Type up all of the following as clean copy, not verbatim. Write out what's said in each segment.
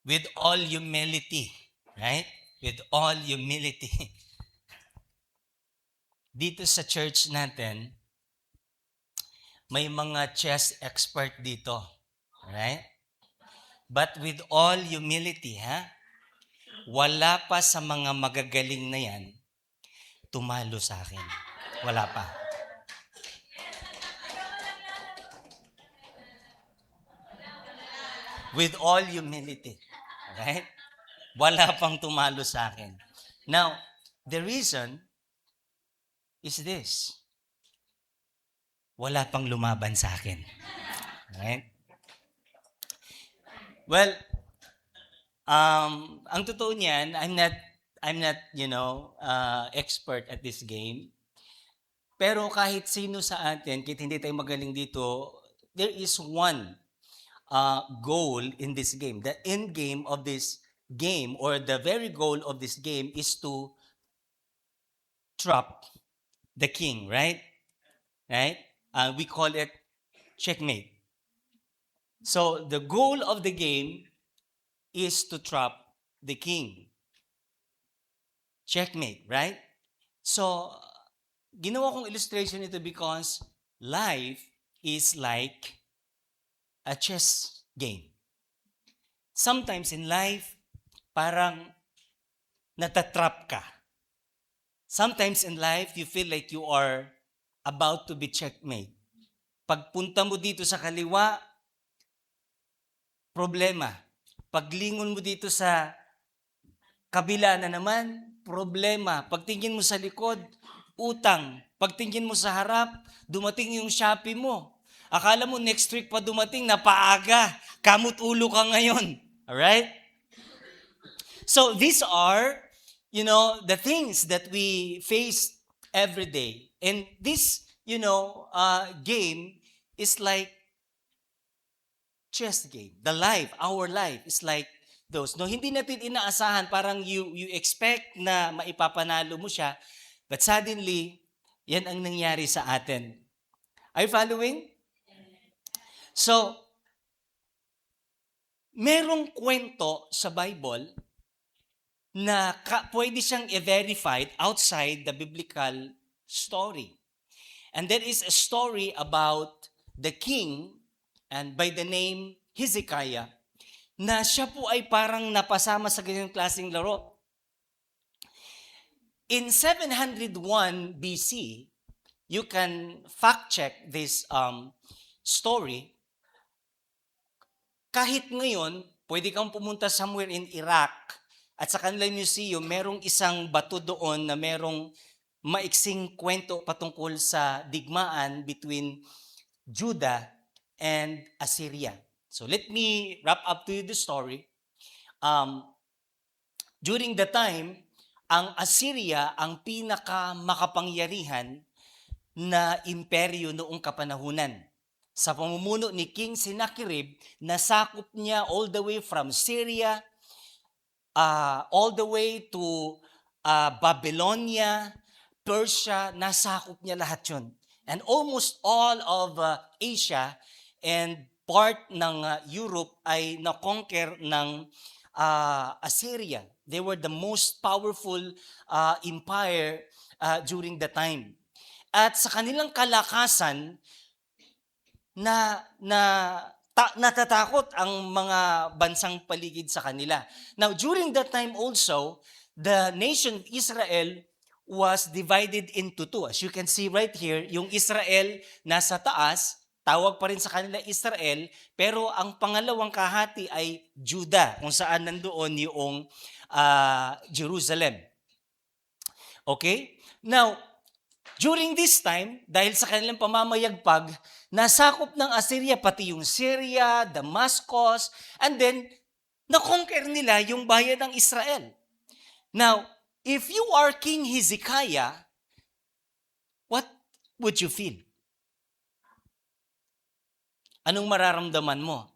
with all humility, right? With all humility. Dito sa church natin, may mga chess expert dito, right? But with all humility, wala pa sa mga magagaling na yan tumalo sa akin. Wala pa. With all humility, right? Wala pang tumalo sa akin. Now, the reason is this. Wala pang lumaban sa akin. Right? Well, ang totoo niyan, I'm not expert at this game. Pero kahit sino sa atin, kahit hindi tayo magaling dito, there is one goal in this game. The end game of this game, or the very goal of this game, is to trap the king, right? Right? We call it checkmate. So the goal of the game is to trap the king. Checkmate, right? So, ginawa kong illustration ito because life is like a chess game. Sometimes in life, parang natatrap ka. Sometimes in life, you feel like you are about to be checkmate. Pagpunta mo dito sa kaliwa, problema. Paglingon mo dito sa kabila na naman, problema. Pagtingin mo sa likod, utang. Pagtingin mo sa harap, dumating yung Shopee mo. Akala mo next week pa dumating, napaaga. Kamot ulo ka ngayon. Alright? So these are, the things that we face every day. And this, game is like chess game. The life, our life is like those. No, hindi natin inaasahan, parang you expect na maipapanalo mo siya, but suddenly, yan ang nangyari sa atin. Are you following? So, merong kwento sa Bible na pwede siyang i-verified outside the biblical story. And that is a story about the king, and by the name Hezekiah, na siya po ay parang napasama sa ganyang klaseng laro. In 701 BC, you can fact-check this story. Kahit ngayon, pwede kang pumunta somewhere in Iraq at sa kanilang museum, merong isang bato doon na merong maiksing kwento patungkol sa digmaan between Judah and Assyria. So let me wrap up to you the story. During the time, ang Assyria ang pinakamakapangyarihan na imperyo noong kapanahunan. Sa pamumuno ni King Sennacherib, nasakop niya all the way from Syria, all the way to Babylonia, Persia, nasakop niya lahat yun. And almost all of Asia and part ng Europe ay na-conquer ng Assyria. They were the most powerful empire during the time. At sa kanilang kalakasan, natatakot ang mga bansang paligid sa kanila. Now, during that time also, the nation of Israel was divided into two. As you can see right here, yung Israel nasa taas, tawag pa rin sa kanila Israel, pero ang pangalawang kahati ay Judah, kung saan nandoon yung Jerusalem. Okay? Now, during this time, dahil sa kanilang pamamayagpag, nasakop ng Assyria pati yung Syria, Damascus, and then na-conquer nila yung bayan ng Israel. Now, if you are King Hezekiah, what would you feel? Anong mararamdaman mo?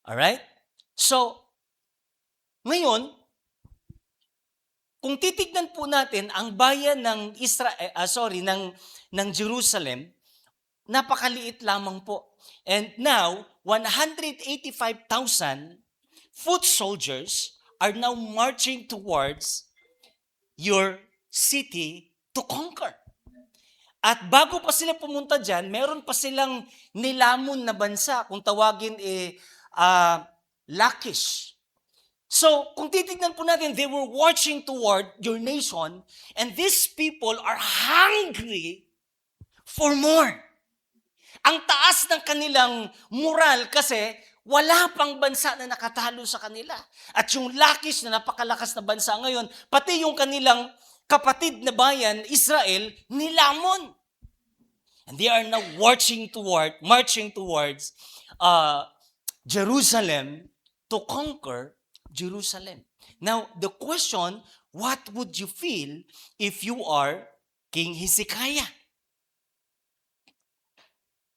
Alright? So, ngayon, kung titignan po natin ang bayan ng ng Jerusalem, napakaliit lamang po. And now, 185,000 foot soldiers are now marching towards your city to conquer. At bago pa sila pumunta dyan, meron pa silang nilamon na bansa, kung tawagin Lachish. So, kung titignan po natin, they were marching toward your nation, and these people are hungry for more. Ang taas ng kanilang moral kasi wala pang bansa na nakatalo sa kanila. At yung Lachish na napakalakas na bansa ngayon, pati yung kanilang kapatid na bayan, Israel, nilamon. And they are now marching towards Jerusalem to conquer Jerusalem. Now, the question, what would you feel if you are King Hezekiah?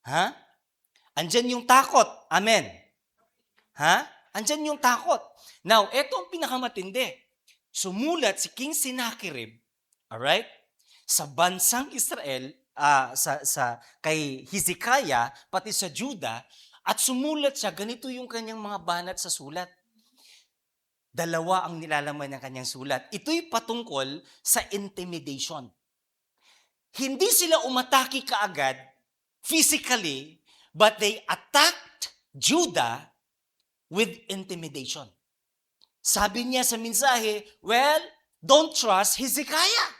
Ha? Andyan yung takot. Amen. Ha? Andyan yung takot. Now, eto ang pinakamatindi. Sumulat si King Sennacherib, alright, sa bansang Israel, kay Hezekiah, pati sa Judah, at sumulat siya, ganito yung kanyang mga banat sa sulat. Dalawa ang nilalaman ng kanyang sulat. Ito'y patungkol sa intimidation. Hindi sila umatake kaagad, physically, but they attacked Judah with intimidation. Sabi niya sa mensahe, well, don't trust Hezekiah.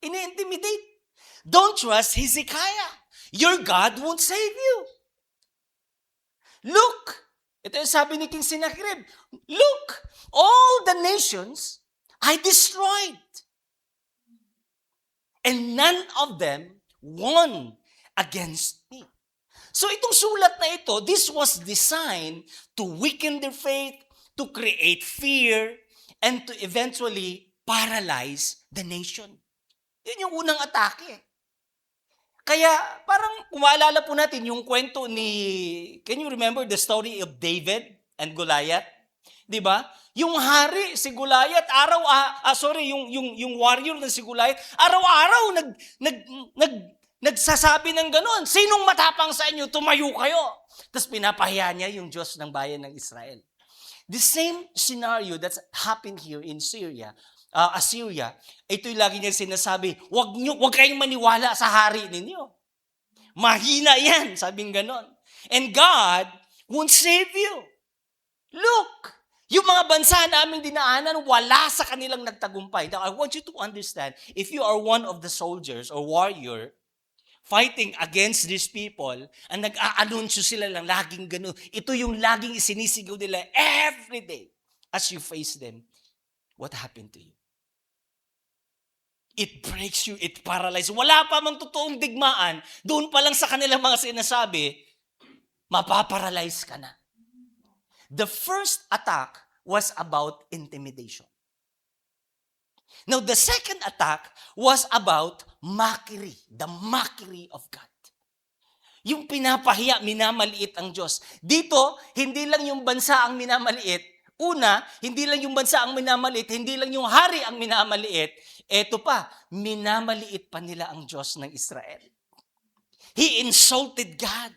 Ini-intimidate. Don't trust Hezekiah. Your God won't save you. Look, ito yung sabi ni King Sennacherib, look, all the nations I destroyed. And none of them won against me. So itong sulat na ito, this was designed to weaken their faith, to create fear, and to eventually paralyze the nation. Yun yung unang atake. Kaya parang kumaalala po natin yung kwento can you remember the story of David and Goliath? 'Di ba? Yung hari si Goliath, yung warrior na si Goliath, araw-araw nagsasabi ng gano'n, sinong matapang sa inyo, tumayo kayo. Tapos pinapahiya niya yung Diyos ng bayan ng Israel. The same scenario that's happened here in Assyria, ito'y lagi niya sinasabi, wag kayong maniwala sa hari ninyo. Mahina yan, sabing ganon. And God won't save you. Look, yung mga bansa naming dinaanan, wala sa kanilang nagtagumpay. Now, I want you to understand, if you are one of the soldiers or warrior, fighting against these people, ang nag-aanunsyo sila lang, laging gano'n. Ito yung laging isinisigaw nila every day as you face them. What happened to you? It breaks you, it paralyzes. Wala pa mang totoong digmaan, doon pa lang sa kanilang mga sinasabi, mapaparalyze ka na. The first attack was about intimidation. Now, the second attack was about mockery, the mockery of God. Yung pinapahiya, minamaliit ang Diyos. Dito, hindi lang yung bansa ang minamaliit. Una, hindi lang yung bansa ang minamaliit, hindi lang yung hari ang minamaliit. Eto pa, minamaliit pa nila ang Diyos ng Israel. He insulted God.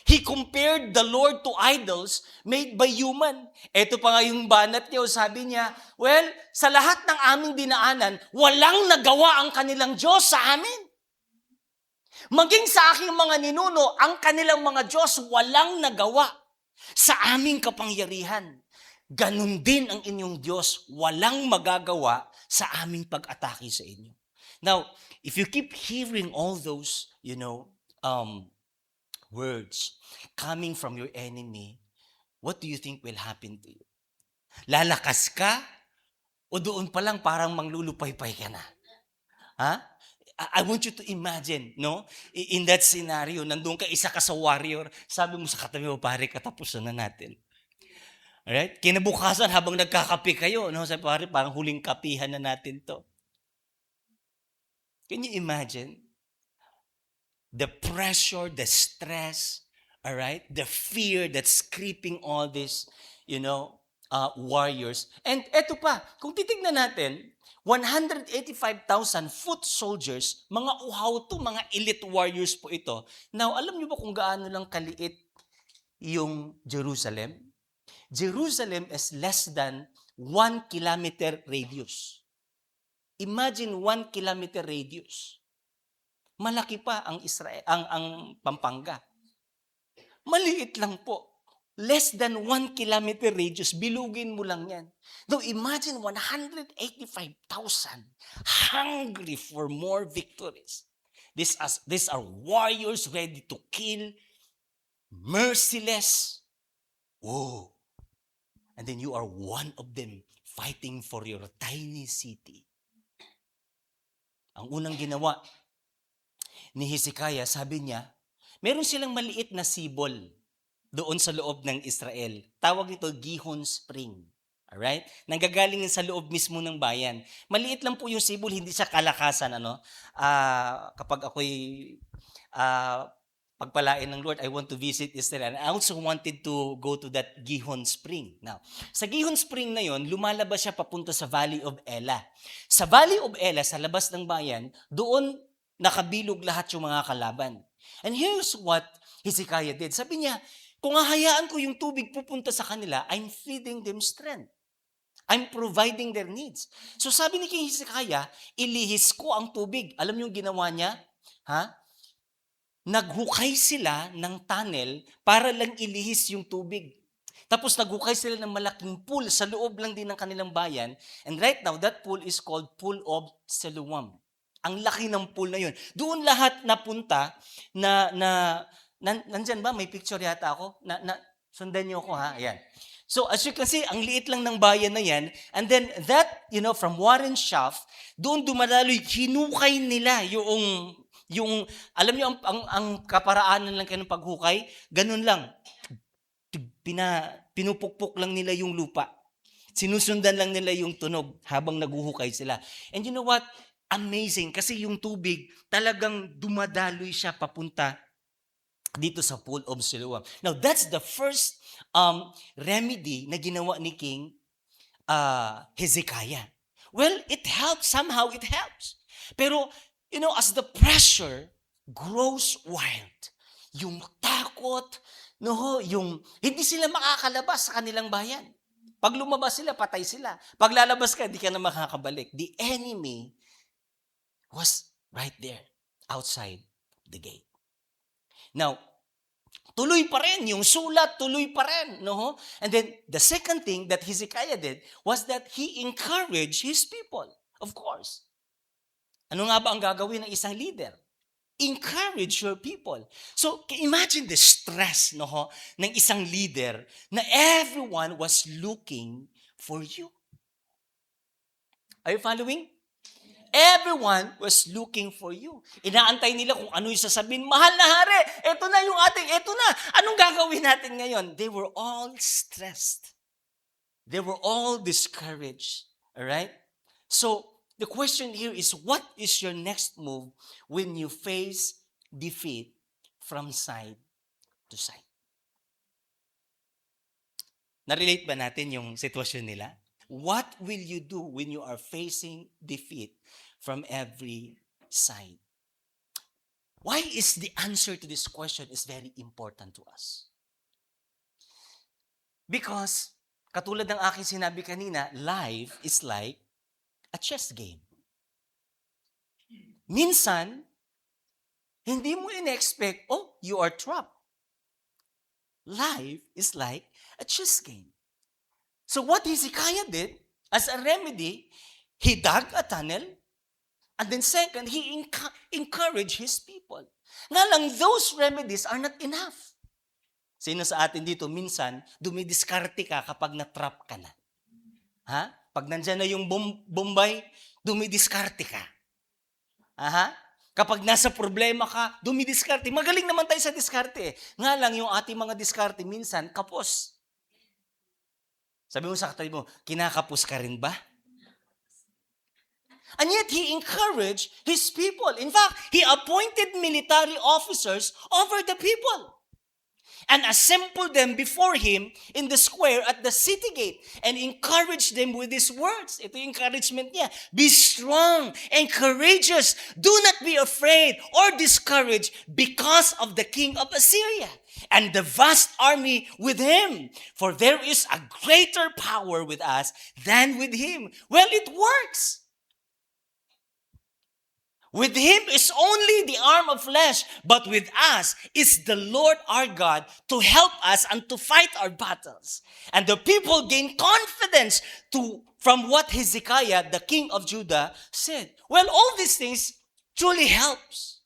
He compared the Lord to idols made by human. Ito pa nga yung banat niya, sabi niya, well, sa lahat ng aming dinaanan, walang nagawa ang kanilang Diyos sa amin. Maging sa aking mga ninuno, ang kanilang mga Diyos walang nagawa sa aming kapangyarihan. Ganun din ang inyong Diyos, walang magagawa sa aming pag-atake sa inyo. Now, if you keep hearing all those, words coming from your enemy, what do you think will happen to you? Lalakas ka? O doon pa lang parang manglulupay-pay ka na? Ha? I want you to imagine, no? In that scenario, nandun ka, isa ka sa warrior, sabi mo sa katabi mo, pare, katapusan na natin. Alright? Kinabukasan, habang nagkakape kayo, no? Sabi, pare, parang huling kapihan na natin to. Can you imagine? The pressure, the stress, all right? The fear that's creeping all these, warriors. And eto pa, kung titignan natin, 185,000 foot soldiers, mga uhaw to, mga elite warriors po ito. Now, alam niyo ba kung gaano lang kaliit yung Jerusalem? Jerusalem is less than 1 kilometer radius. Imagine 1 kilometer radius. Malaki pa ang Israel, ang Pampanga. Maliit lang po. Less than 1 kilometer radius, bilugin mo lang yan. Now imagine 185,000 hungry for more victories. These are warriors ready to kill, merciless. Oh. And then you are one of them fighting for your tiny city. Ang unang ginawa ni Hezekiah, sabi niya, meron silang maliit na sibol doon sa loob ng Israel. Tawag nito Gihon Spring. Alright? Nanggagaling sa loob mismo ng bayan. Maliit lang po yung sibol, hindi siya kalakasan. Kapag ako'y pagpalain ng Lord, I want to visit Israel. And I also wanted to go to that Gihon Spring. Now, sa Gihon Spring na yon, lumalabas siya papunta sa Valley of Elah. Sa Valley of Elah, sa labas ng bayan, doon nakabilog lahat yung mga kalaban. And here's what Hezekiah did. Sabi niya, kung hahayaan ko yung tubig pupunta sa kanila, I'm feeding them strength. I'm providing their needs. So sabi ni King Hezekiah, ilihis ko ang tubig. Alam niyo yung ginawa niya? Naghukay sila ng tunnel para lang ilihis yung tubig. Tapos naghukay sila ng malaking pool sa loob lang din ng kanilang bayan. And right now, that pool is called Pool of Siloam. Ang laki ng pool na yun. Doon lahat napunta nandyan ba? May picture yata ako. Sundan niyo ako ha. Ayan. So as you can see, ang liit lang ng bayan na yan. And then that, from Warren Shaft, doon dumadaloy, hinukay nila yung alam niyo ang kaparaanan lang kayo ng paghukay, ganun lang. Pinupukpok lang nila yung lupa. Sinusundan lang nila yung tunog habang naguhukay sila. And you know what? Amazing. Kasi yung tubig talagang dumadaloy siya papunta dito sa Pool of Siloam. Now, that's the first remedy na ginawa ni King Hezekiah. Well, it helps. Somehow it helps. Pero, as the pressure grows wild, yung takot, yung hindi sila makakalabas sa kanilang bayan. Pag lumabas sila, patay sila. Pag lalabas ka, di ka na makakabalik. The enemy was right there, outside the gate. Now, tuloy pa rin, yung sulat, tuloy pa rin. And then, the second thing that Hezekiah did was that he encouraged his people, of course. Ano nga ba ang gagawin ng isang leader? Encourage your people. So, imagine the stress ng isang leader na everyone was looking for you. Are you following? Everyone was looking for you. Inaantay nila kung ano yung sasabihin. Mahal na hari, eto na Anong gagawin natin ngayon? They were all stressed. They were all discouraged. Alright? So, the question here is, what is your next move when you face defeat from side to side? Na-relate ba natin yung sitwasyon nila? What will you do when you are facing defeat from every side? Why is the answer to this question is very important to us? Because, katulad ng aking sinabi kanina, life is like a chess game. Minsan, hindi mo in-expect, you are trapped. Life is like a chess game. So what Hezekiah did, as a remedy, he dug a tunnel, and then second, he encouraged his people. Nga lang, those remedies are not enough. Sino sa atin dito, minsan, dumidiskarte ka kapag na-trap ka na. Pag nandyan na yung Bombay, dumidiskarte ka. Kapag nasa problema ka, dumidiskarte. Magaling naman tayo sa diskarte. Nga lang, yung ating mga diskarte, minsan, kapos. Sabi mo sa katabi mo, kinakapos ka rin ba? And yet, he encouraged his people. In fact, he appointed military officers over the people. and assembled them before him in the square at the city gate and encouraged them with these words. Ito yung encouragement niya. Be strong and courageous. Do not be afraid or discouraged because of the king of Assyria and the vast army with him. For there is a greater power with us than with him. Well, it works. With him is only the arm of flesh, but with us is the Lord our God to help us and to fight our battles. And the people gained confidence from what Hezekiah, the king of Judah, said. Well, all these things truly helps.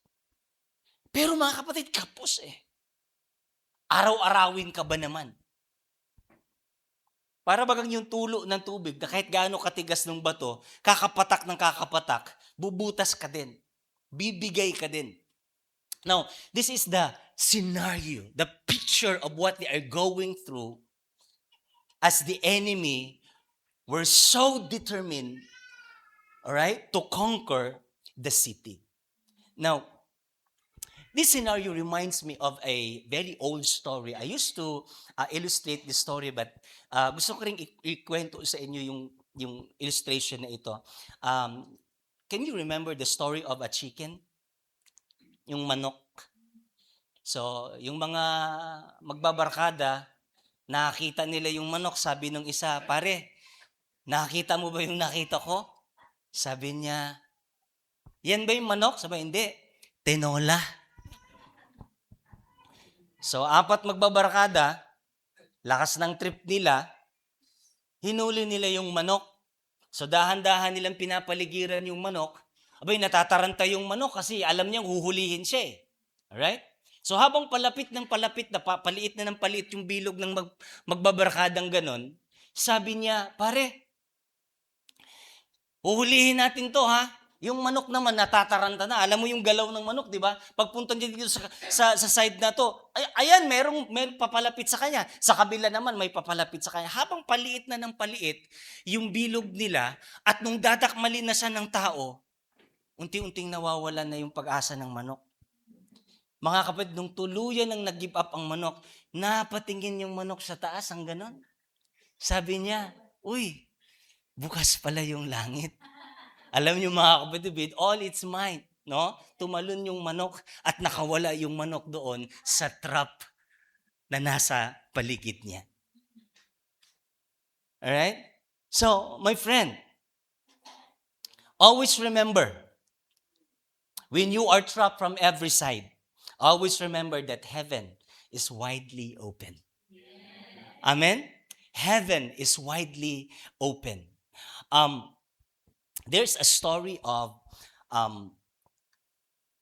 Pero mga kapatid, kapos eh. Araw-arawin ka ba naman? Para bagang yung tulo ng tubig na kahit gaano katigas ng bato, kakapatak ng kakapatak, bubutas ka din. Bibigay ka din. Now, this is the scenario, the picture of what they are going through as the enemy were so determined, all right, to conquer the city. Now, this scenario reminds me of a very old story. I used to illustrate this story, but gusto ko rin ikwento sa inyo yung illustration na ito. Can you remember the story of a chicken? Yung manok. So, yung mga magbabarkada, nakakita nila yung manok, sabi ng isa, pare, nakakita mo ba yung nakita ko? Sabi niya, yan ba yung manok? Sabi, hindi. Tinola. So, 4 magbabarkada, lakas ng trip nila, hinuli nila yung manok. So, dahan-dahan nilang pinapaligiran yung manok. Abay, natataranta yung manok kasi alam niyang huhulihin siya eh. Alright? So, habang palapit na paliit na ng paliit yung bilog ng magbabarkadang ganon, sabi niya, pare, huhulihin natin to ha. Yung manok naman natataranta na. Alam mo yung galaw ng manok, di ba? Pagpunta niya dito sa side na to, ayan, may papalapit sa kanya. Sa kabila naman, may papalapit sa kanya. Habang paliit na ng paliit, yung bilog nila, at nung dadakmalin na siya ng tao, unti-unting nawawalan na yung pag-asa ng manok. Mga kapatid, nung tuluyan nang nag-give up ang manok, napatingin yung manok sa taas, ang ganon. Sabi niya, uy, bukas pala yung langit. Alam niyo mga kapatid, with all its might, no? Tumalon yung manok at nakawala yung manok doon sa trap na nasa paligid niya. Alright? So, my friend, always remember, when you are trapped from every side, always remember that heaven is widely open. Amen? Heaven is widely open. There's a story of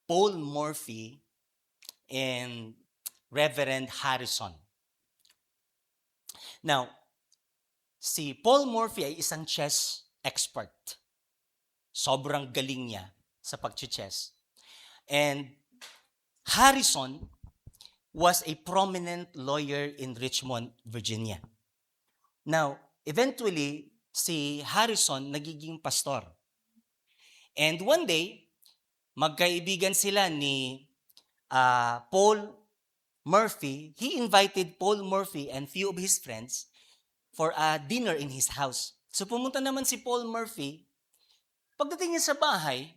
Paul Murphy and Reverend Harrison. Now, si Paul Murphy ay isang chess expert. Sobrang galing niya sa pag-chess. And Harrison was a prominent lawyer in Richmond, Virginia. Now, eventually, si Harrison nagiging pastor. And one day, magkaibigan sila ni Paul Murphy. He invited Paul Murphy and few of his friends for a dinner in his house. So pumunta naman si Paul Murphy. Pagdating niya sa bahay,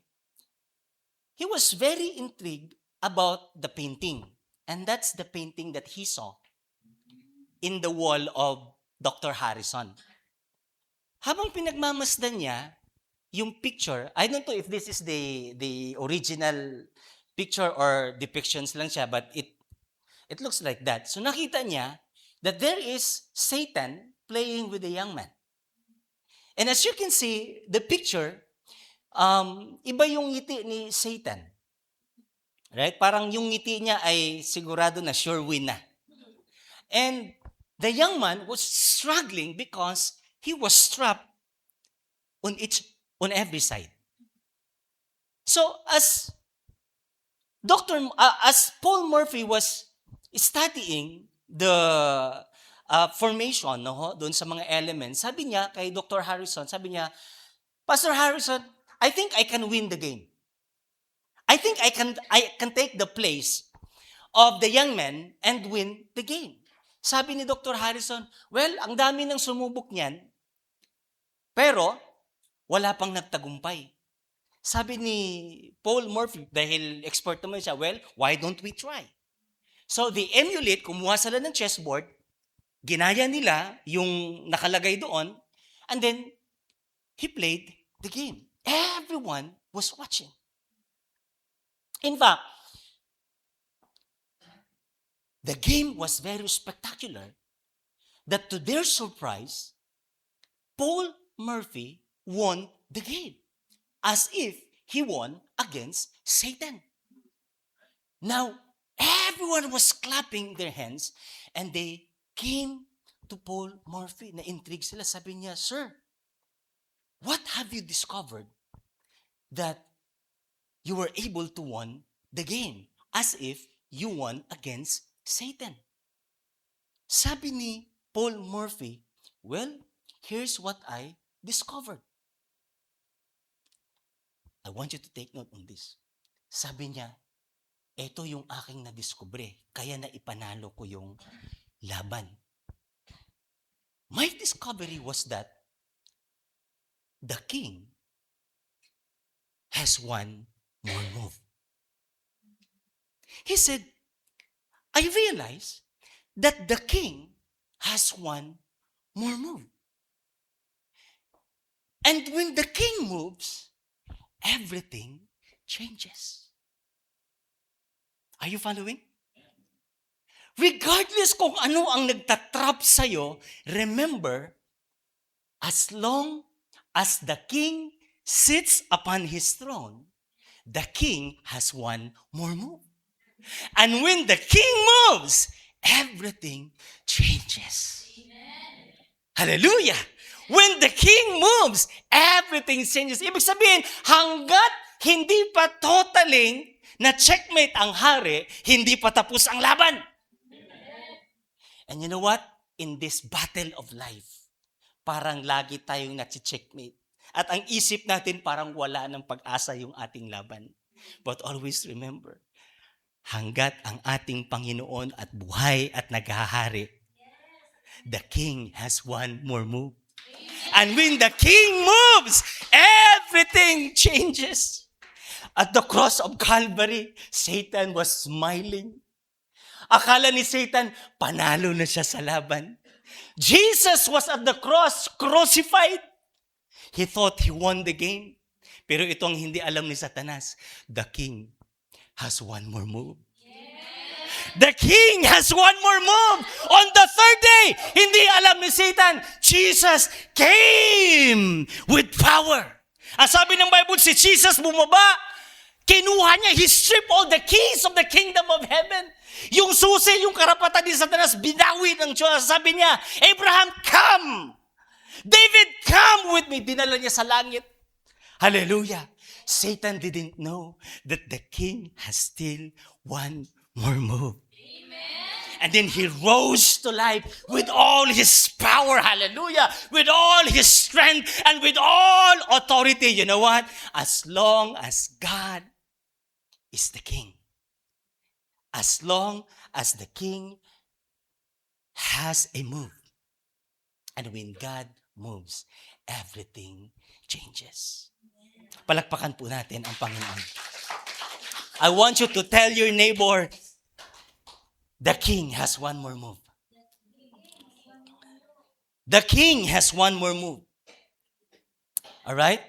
he was very intrigued about the painting. And that's the painting that he saw in the wall of Dr. Harrison. Habang pinagmamasdan niya yung picture, I don't know if this is the original picture or depictions lang siya, but it looks like that. So nakita niya that there is Satan playing with a young man. And as you can see, the picture, iba yung ngiti ni Satan. Right? Parang yung ngiti niya ay sigurado na sure win na. And the young man was struggling because he was trapped on every side. So as Paul Murphy was studying the formation doon sa mga elements, sabi niya kay Dr. Harrison, sabi niya, Pastor Harrison, I think I can win the game. I think I can take the place of the young men and win the game. Sabi ni Dr. Harrison, well, ang dami ng sumubok niyan, pero wala pang nagtagumpay. Sabi ni Paul Murphy, dahil expert naman siya, well, why don't we try? So they emulate, kumuha sila ng chessboard, ginaya nila yung nakalagay doon, and then he played the game. Everyone was watching. In fact, the game was very spectacular that to their surprise, Paul Murphy won the game as if he won against Satan. Now, everyone was clapping their hands and they came to Paul Murphy. Na-intrigue sila. Sabi niya, Sir, what have you discovered that you were able to win the game as if you won against Satan? Sabi ni Paul Murphy, well, here's what I discovered. I want you to take note on this. Sabi niya, ito yung aking nadiskubre, kaya na ipanalo ko yung laban. My discovery was that the king has one more move. He said, I realized that the king has one more move. And when the king moves, everything changes. Are you following? Regardless kung ano ang nagtatrap sa'yo, remember, as long as the king sits upon his throne, the king has one more move. And when the king moves, everything changes. Hallelujah! When the king moves, everything changes. Ibig sabihin, hanggat hindi pa totaling na checkmate ang hari, hindi pa tapos ang laban. And you know what? In this battle of life, parang lagi tayong na-checkmate. At ang isip natin parang wala ng pag-asa yung ating laban. But always remember, hanggat ang ating Panginoon at buhay at naghahari, the King has one more move. And when the King moves, everything changes. At the cross of Calvary, Satan was smiling. Akala ni Satan, panalo na siya sa laban. Jesus was at the cross, crucified. He thought he won the game. Pero ito ang hindi alam ni Satanas. The king has one more move. The king has one more move. On the third day, hindi alam ni Satan, Jesus came with power. Ang sabi ng Bible, si Jesus bumaba, kinuha niya, he stripped all the keys of the kingdom of heaven. Yung susi, yung karapatan ni Satanas, binawi ng Diyos. Sabi niya, Abraham, come! David, come with me. Dinala niya sa langit. Hallelujah. Satan didn't know that the king has still one more move. And then he rose to life with all his power, hallelujah, with all his strength and with all authority. You know what? As long as God is the king, as long as the king has a move, and when God moves, everything changes. Palakpakan po natin ang Panginoon. I want you to tell your neighbor, the king has one more move. The king has one more move. All right?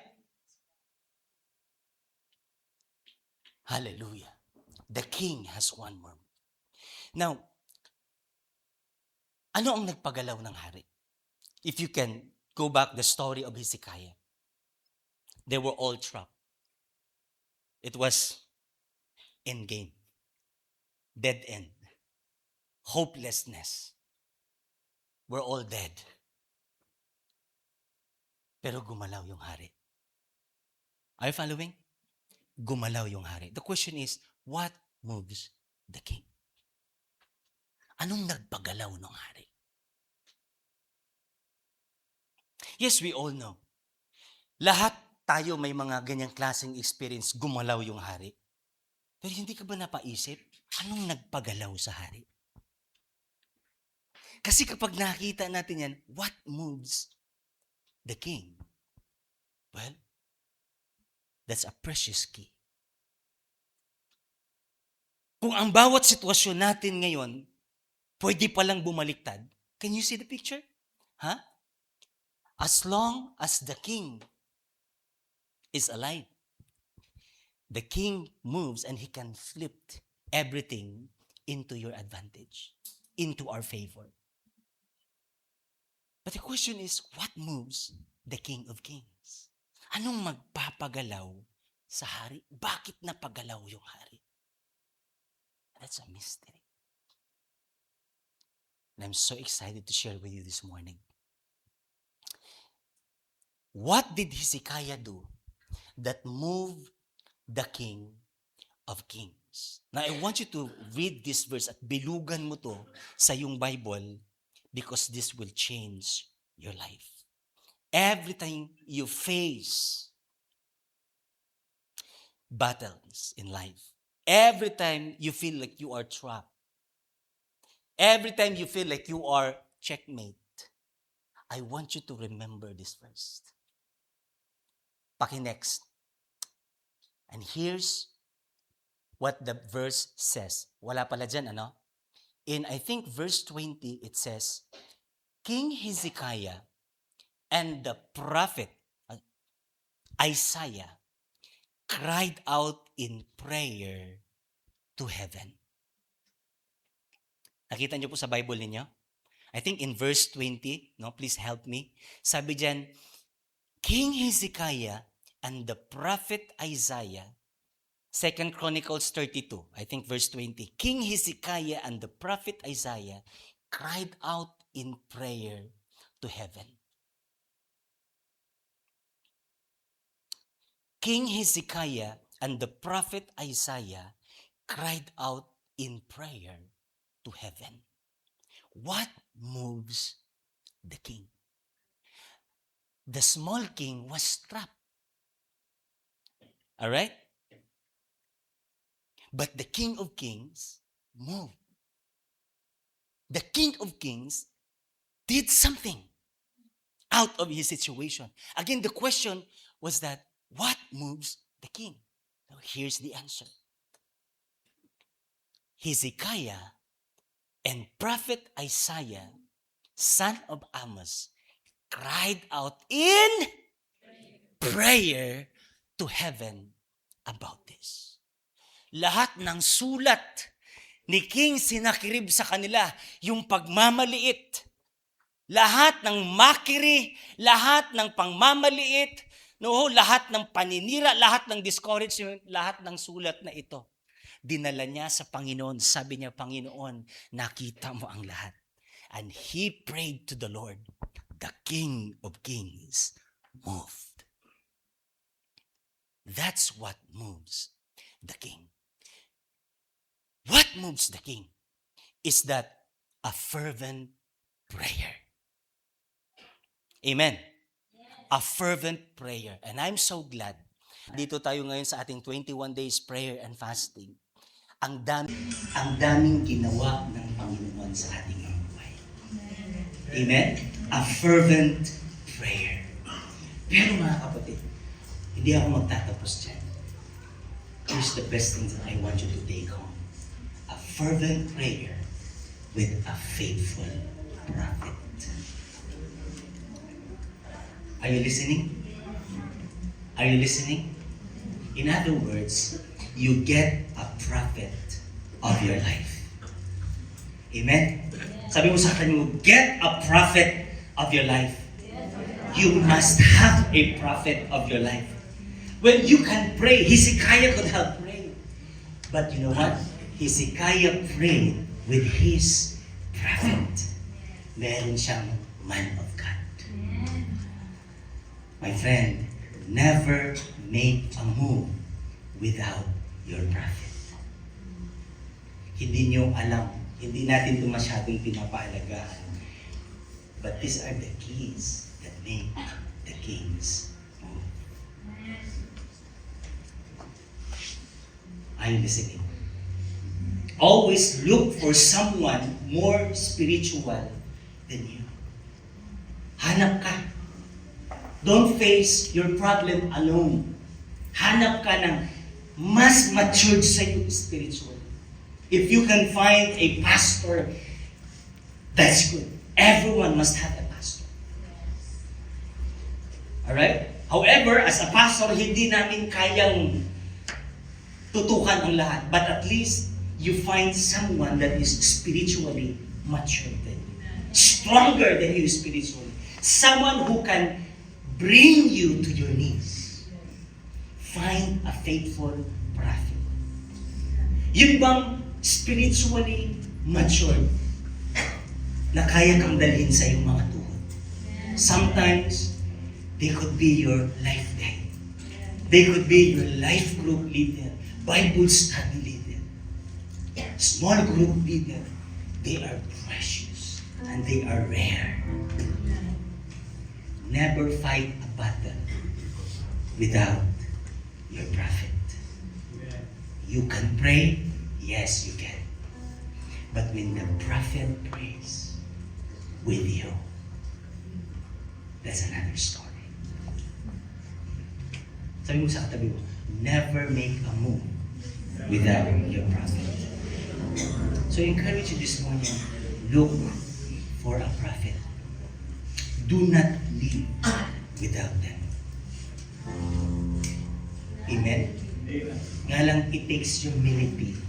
Hallelujah. The king has one more move. Now, ano ang nagpagalaw ng hari? If you can go back the story of Hezekiah, they were all trapped. It was end game, dead end, hopelessness. We're all dead. Pero gumalaw yung hari. Are you following? Gumalaw yung hari. The question is, what moves the king? Anong nagpagalaw ng hari? Yes, we all know. Lahat tayo may mga ganyang klaseng experience, gumalaw yung hari. Pero hindi ka ba napaisip? Anong nagpagalaw sa hari? Kasi kapag nakita natin yan, what moves the king? Well, that's a precious key. Kung ang bawat sitwasyon natin ngayon, pwede palang bumaliktad. Can you see the picture? Huh? As long as the king is alive, the king moves and he can flip everything into your advantage, into our favor. But the question is, what moves the King of Kings? Anong magpapagalaw sa hari? Bakit napagalaw yung hari? That's a mystery. And I'm so excited to share with you this morning. What did Hezekiah do that moved the King of Kings? Now, I want you to read this verse at bilugan mo to sa yung Bible because this will change your life. Every time you face battles in life, every time you feel like you are trapped, every time you feel like you are checkmate, I want you to remember this first. Paki-next. And here's what the verse says. Wala pala dyan, ano? In, I think, verse 20, it says, King Hezekiah and the prophet Isaiah cried out in prayer to heaven. Nakita niyo po sa Bible ninyo? I think in verse 20, no, please help me. Sabi diyan, King Hezekiah and the prophet Isaiah, 2 Chronicles 32, I think verse 20. King Hezekiah and the prophet Isaiah cried out in prayer to heaven. King Hezekiah and the prophet Isaiah cried out in prayer to heaven. What moves the king? The small king was trapped. All right? But the King of Kings moved. The King of Kings did something out of his situation. Again, the question was that, what moves the king? Now, here's the answer. Hezekiah and prophet Isaiah, son of Amos, cried out in prayer to heaven about this. Lahat ng sulat ni King Sennacherib sa kanila, yung pagmamaliit, lahat ng mockery, lahat ng pangmamaliit, no, lahat ng paninira, lahat ng discouragement, lahat ng sulat na ito, dinala niya sa Panginoon. Sabi niya, Panginoon, nakita mo ang lahat. And he prayed to the Lord. The King of Kings moved. That's what moves the king. What moves the king is that a fervent prayer. Amen. A fervent prayer. And I'm so glad. Dito tayo ngayon sa ating 21 days prayer and fasting. Ang daming ginawa ng Panginoon sa ating mga buhay. Amen? A fervent prayer. Pero mga kapatid, hindi ako magtatapos dyan. Here's the best thing that I want you to take home. A fervent prayer with a faithful prophet. Are you listening? Are you listening? In other words, you get a prophet of your life. Amen? Sabi mo sa akin, get a prophet of your life. You must have a prophet of your life. When you can pray, Hezekiah could have prayed. But you know what? Hezekiah prayed with his prophet. Meron siyang man of God. My friend, never make a move without your prophet. Hindi niyo alam, hindi natin ito masyadong pinapaalagaan. But these are the keys that make the kings move. Are you listening? Always look for someone more spiritual than you. Hanap ka. Don't face your problem alone. Hanap ka ng mas matured sa iyo spiritually. If you can find a pastor, that's good. Everyone must have a pastor. Alright? However, as a pastor, hindi namin kayang tutukan ang lahat. But at least, you find someone that is spiritually mature than you. Stronger than you spiritually. Someone who can bring you to your knees. Find a faithful prophet. Yun bang spiritually matured na kaya kang dalhin sa iyong mga tuhod? Sometimes, they could be your life guide. They could be your life group leader, Bible study leader, small group leader. They are precious and they are rare. Never fight a battle without your prophet. You can pray, yes you can. But when the prophet prays with you, that's another story. Sabi mo sa katabi mo, never make a move without your prophet. So I encourage you this morning, look for a prophet. Do not live without them. Amen? Nga lang, it takes humility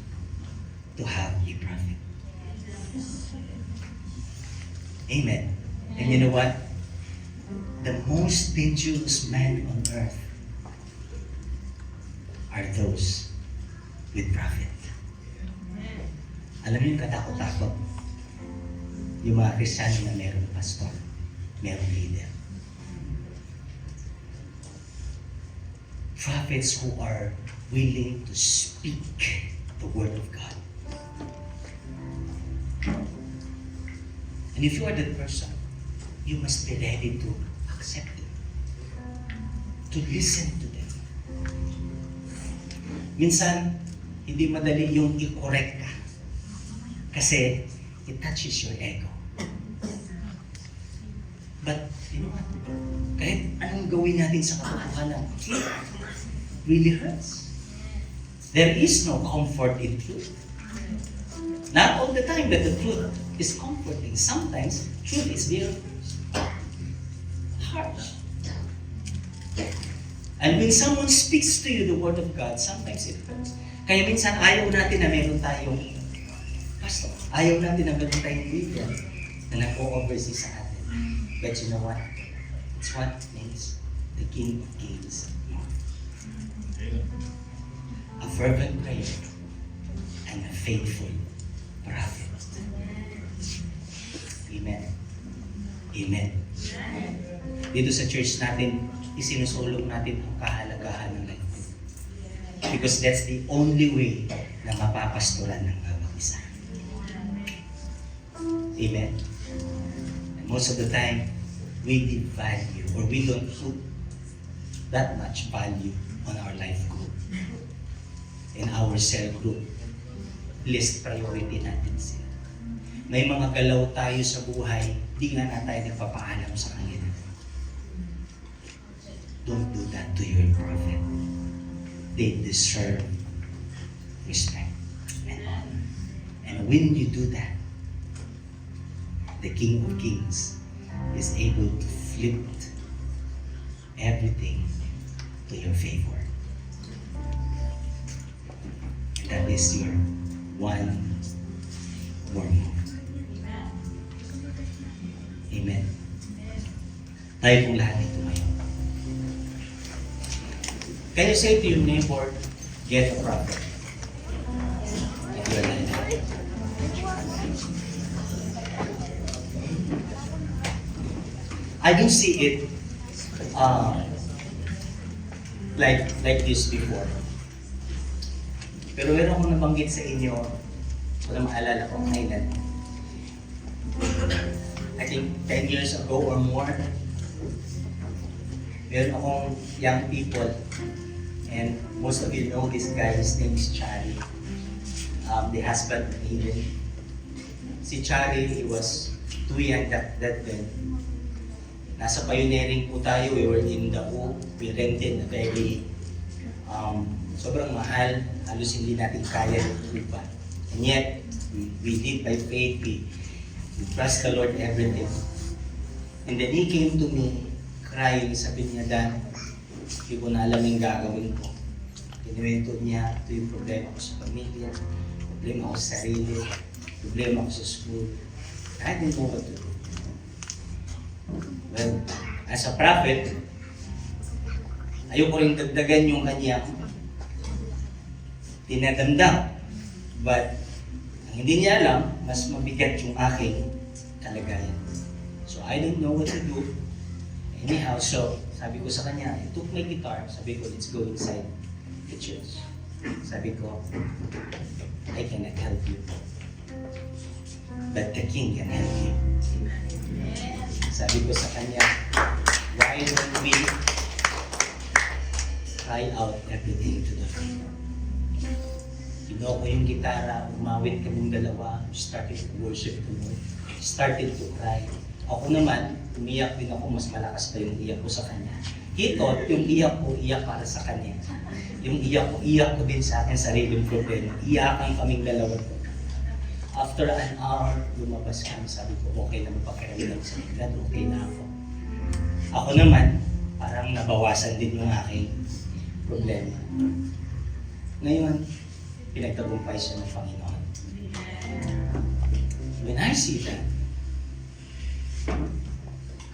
to have a prophet. Amen. And you know what? The most dangerous man on earth are those with prophet. Alam niyo yung katakot-takot? Yung mga Kristiyano na meron pastor, meron leader. Prophets who are willing to speak the word of God. And if you are that person, you must be ready to accept them, to listen to them. Minsan, hindi madali yung i-correct ka kasi it touches your ego. But, you know what? Kahit anong gawin natin sa katotohanan, it really hurts. There is no comfort in truth. Not all the time that the truth is comforting. Sometimes, truth is very harsh. And when someone speaks to you the word of God, sometimes it hurts. Kaya minsan ayaw natin na meron tayong pastor. Ayaw natin na meron tayong leader na nag-o-oversee sa atin. But you know what? It's what makes the King of Kings. A fervent prayer and a faithful prophet. Amen. Amen. Dito sa church natin, isinusulong natin ang kahalagahan ng life. Because that's the only way na mapapastoran ng bawat isa. Amen. And most of the time, we devalue or we don't put that much value on our life group. In our cell group, list priority natin sila. May mga galaw tayo sa buhay, di nga na tayo nagpapaalam sa kanila. Don't do that to your prophet. They deserve respect and honor. And when you do that, the King of Kings is able to flip everything to your favor. And that is your one more move. Amen. Tayo pong lahat ito ngayon. Can you say to your neighbor, get a prophet? If you're like that. I don't see it like this before. Pero meron akong nabanggit sa inyo, wala maalala ko kailan. I think 10 years ago or more, meron akong young people, and most of you know this guy, his name is Charlie. the husband of Eden. Si Chari, he was too young that then. Nasa pioneering po tayo, we were in the O, we rented a very sobrang mahal, halos hindi natin kaya ng iba. And yet, we live by faith, we trust the Lord everything. And then he came to me, crying, sabi niya, Dan, hindi ko na alam yung gagawin ko. Kinuwento niya, ito yung problema ko sa pamilya, problema ko sa sarili, problema ko sa school. I didn't know what to do. Well, as a prophet, ayoko rin dagdagan yung kanyang tinadamdam. But, ang hindi niya alam, mas mabigat yung aking kalagayan. So, I didn't know what to do. Anyhow, so, sabi ko sa kanya, I took my guitar, sabi ko, let's go inside the church. Sabi ko, I cannot help you. But the King can help you. Sabi ko sa kanya, why don't we try out everything to the King? Kinuha ko yung gitara, umawit kaming dalawa, started to worship the Lord, started to cry. Ako naman, umiyak din ako, mas malakas pa yung iyak ko sa kanya. He thought, yung iyak ko, iyak para sa kanya. Yung iyak ko din sa akin, sariling problema. Iyakan kaming dalawa ko. After an hour, lumabas kami, sabi ko, okay na magpakiramdam sa God, okay na ako. Ako naman, parang nabawasan din yung aking problema. Ngayon, pinagtagumpay siya ng Panginoon. When I see that,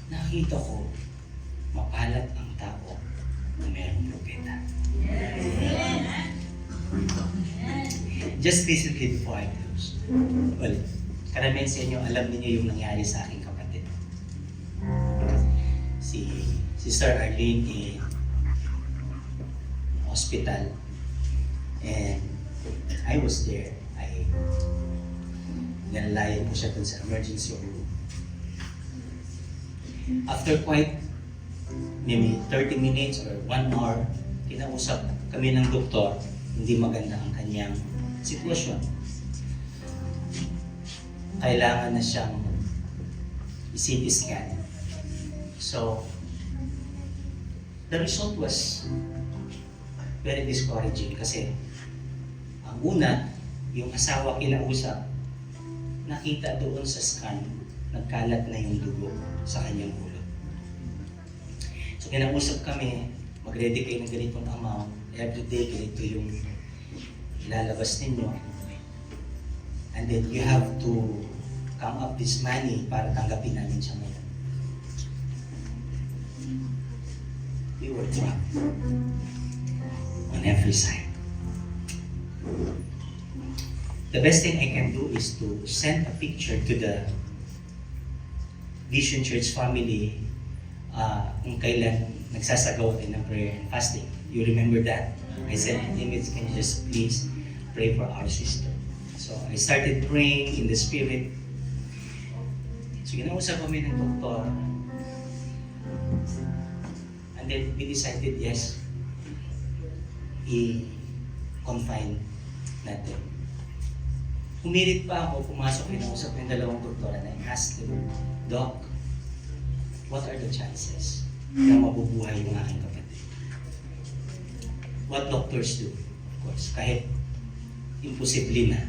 nakita ko, makalat ang tao na mayroong propeta. Just recently before I close, well, karamihan sa inyo, alam niyo yung nangyari sa aking kapatid. Si Sister Arlene in hospital, and I was there. Nalalayan ko siya dun sa emergency room. After quite maybe 30 minutes or 1 hour, kinausap kami ng doktor, hindi maganda ang kanyang sitwasyon. Kailangan na siyang i-CT scan. So, the result was very discouraging kasi ang una, yung asawa kinausap, nakita doon sa scan, nagkalat na yung dugo sa kanyang ulo. So kinausap kami, mag-ready kayo ng ganitong amount, everyday ganito yung ilalabas ninyo. And then you have to come up this money para tanggapin namin siya ngayon. We were trapped on every side. The best thing I can do is to send a picture to the Vision Church family kung kailan nagsasagawa tayo ng prayer and fasting. You remember that? I said, image, can you just please pray for our sister? So I started praying in the Spirit. So kinausap kami ng doktor. And then we decided, yes, i-confine natin. Humirit pa ako, pumasok, kinausap ng dalawang doktora na I-asked them, Doc, what are the chances na mabubuhay yung aking kapatid? What doctors do? Of course, kahit imposible na,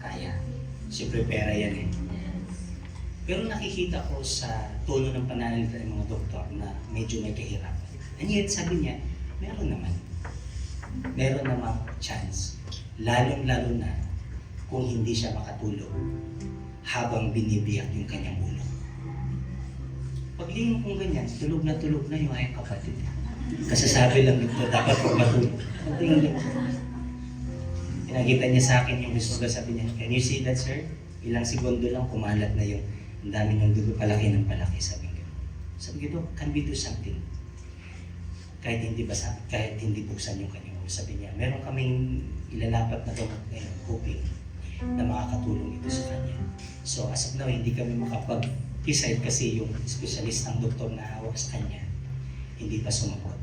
kaya. Siyempre, pera yan eh. Pero nakikita ko sa tono ng pananalita ng mga doktor na medyo may kahirapan. And yet, sabi niya, meron naman. Meron namang chance. Lalong-lalo na kung hindi siya makatulog habang binibiyak yung kanyang ulo. Paglingon kong ganyan, tulog na yung aking kapatid. Kasasabi lang nito, dapat pag matulog. Tingnan niyo. Pinakita niya sa akin yung resulta, sabi niya, can you see that, sir? Ilang segundo lang, kumalat na yung ang dami ng dugo, palaki ng palaki, sabi niya. Sabi ko, can we do something? Kahit hindi buksan yung kanyang ulo, sabi niya, meron kaming ilalapat na gamot ngayon, hoping na makakatulong ito sa kanya. So as of now, hindi kami makapag-decide kasi yung specialist ng doktor na hawak sa kanya, hindi pa sumagot.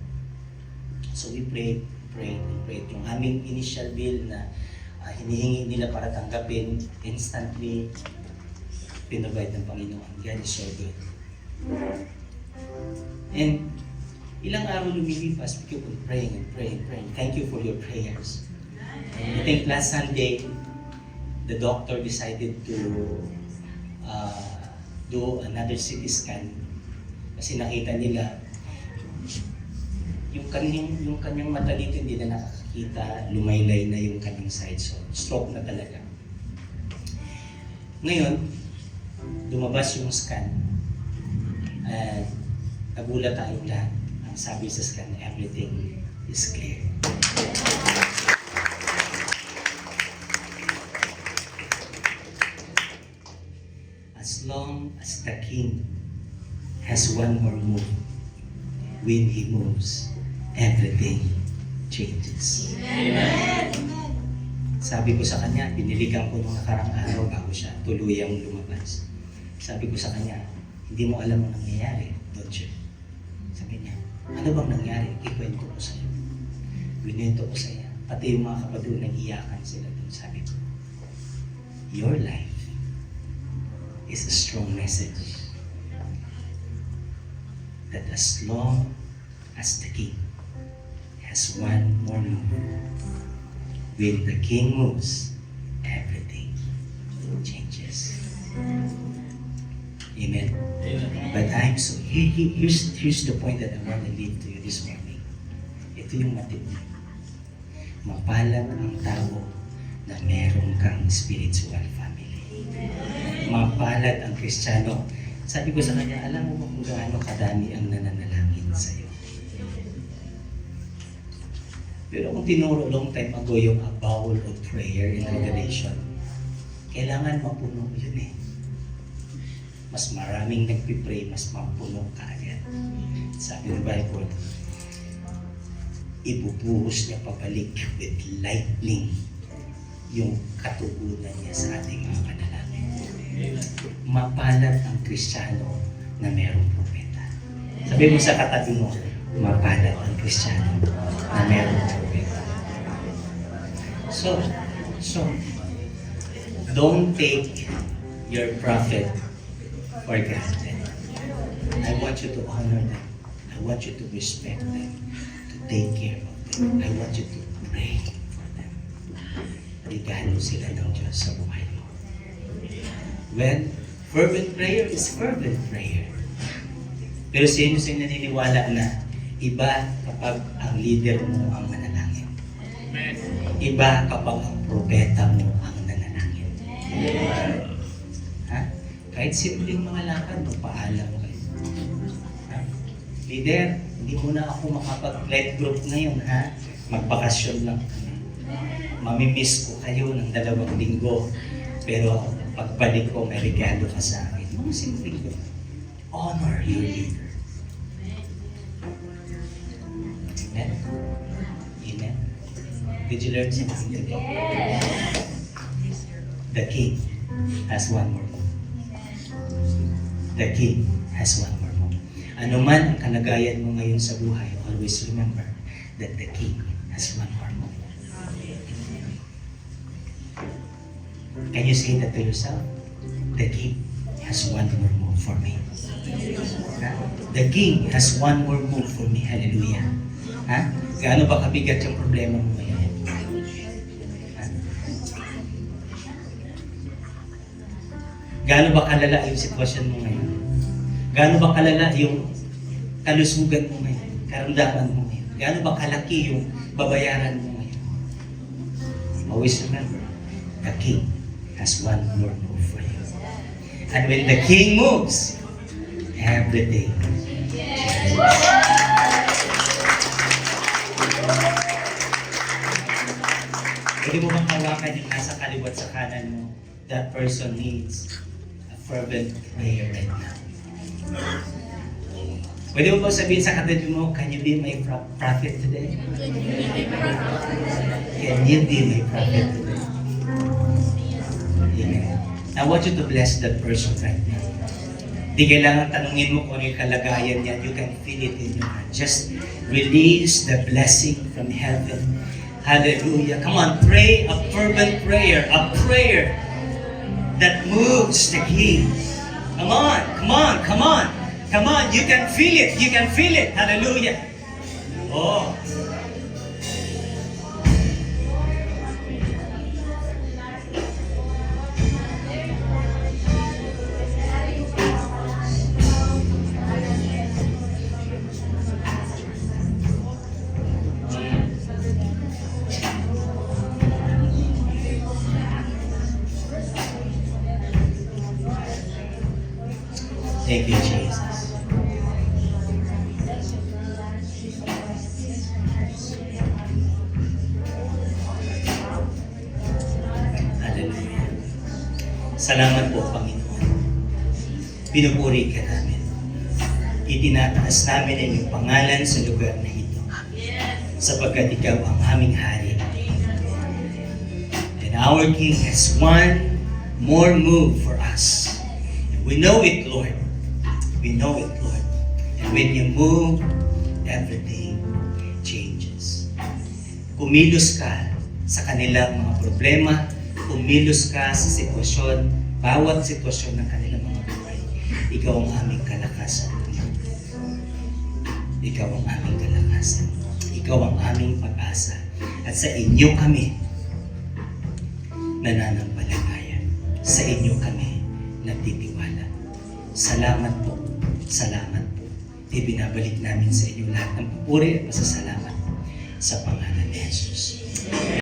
So we prayed. Yung aming initial bill na hinihingi nila para tanggapin, instantly pinrovide ng Panginoon. God is so good. And ilang araw lumilipas, we keep on praying and praying and praying. Thank you for your prayers. And I think last Sunday, the doctor decided to do another CT scan kasi nakita nila yung kanyang mata dito hindi na nakakakita, lumaylay na yung kanyang side, so stroke na talaga. Ngayon, lumabas yung scan at nagulat tayong lahat. Ang sabi sa scan, everything is clear. As long as the King has one more move, when He moves, everything changes. Amen. Sabi ko sa kanya, biniligan ko nung nakarang araw bago siya tuluyang lumabas. Sabi ko sa kanya, hindi mo alam ang nangyayari, don't you? Sabi niya, ano bang nangyari? Ikwento ko sa iyo. Binento ko sa iya. Pati yung mga kapatid nag-iyakan sila doon. Sabi ko, your life is a strong message that as long as the King has one more move, when the King moves, everything changes. Amen. But here's the point that I want to leave to you this morning. Ito yung matindi. Mapalad ang tao na meron kang spiritual family. Mapalad ang Kristiyano. Sabi ko sa kanya, alam mo ba kung gaano kadami ang nananalangin sa iyo? Pero kung tinuro long time ago yung a bowl of prayer in Revelation, kailangan mapuno yun eh. Mas maraming nagpipray, mas mapuno ka agad. Sabi ng Bible, ibubuhos niya pabalik with lightning yung katugunan niya sa ating mga panalangin. Mapalad ang Kristiyano na mayroong propeta. Sabi mo sa katabi mo, mapalad ang Kristiyano na mayroong propeta. So, don't take your prophet for granted. I want you to honor them. I want you to respect them, to take care of them. I want you to pray for them. Regalo sila ng Diyos sa buhay mo. When fervent prayer is fervent prayer. Pero sino naniniwala na iba kapag ang leader mo ang manalangin. Iba kapag ang propeta mo ang nanalangin. Ha? Kahit simpleng mga lakad, magpaalam kayo. Ha? Leader, hindi mo na ako makapag-light group ngayon, ha? Magbakasyon lang kami. Mamimiss ko kayo ng 2 linggo. Pero pagbalik ko, may regalo ka sa akin. Mga simpleng ko. Honor your leader. Amen? Amen? Did you learn something today? The King has one more move. The King has one more move. Ano man ang kalagayan mo ngayon sa buhay, always remember that the King has one more move. Can you say that to yourself? The King has one more move for me. The King has one more move for me. Hallelujah. Ha? Gaano ba kabigat yung problema mo ngayon? Ha? Gaano ba kalala yung sitwasyon mo ngayon? Gaano ba kalala yung kalusugan mo ngayon? Karamdaman mo ngayon? Gaano ba kalaki yung babayaran mo ngayon? Always remember, the King has one more move for you. And when the King moves, everything changes. Pwede mo bang hawakan yung nasa kaliwat sa kanan mo? That person needs a fervent prayer right now. Pwede mo bang sabihin sa katabi mo, can you be my prophet today? Can you be my prophet today? Amen. I want you to bless that person right now. Di kailangan tanungin mo kung ano yung kalagayan niya. You can feel it in your heart. Just release the blessing from heaven Hallelujah. Come on, pray a fervent prayer, a prayer that moves the King. Come on, come on, come on. Come on, you can feel it, you can feel it. Hallelujah. Oh. Thank you, Jesus. Hallelujah. Salamat po, Panginoon. Pinupuri ka namin. Itinataas namin ang iyong pangalan sa lugar na ito. Sapagkat ikaw ang aming hari. And our King has one more move for us. And we know it, Lord. We know it, Lord. And when you move, everything changes. Kumilos ka sa kanilang mga problema, kumilos ka sa sitwasyon, bawat sitwasyon ng kanilang mga buhay. Ikaw ang aming kalakasan. Ikaw ang aming kalakasan. Ikaw ang aming pag-asa. At sa inyo kami nananampalataya. Sa inyo kami nagtitiwala. Salamat po. Salamat po. Ibinabalik namin sa inyo lahat ng papuri at pasasalamat sa pangalan ni Jesus.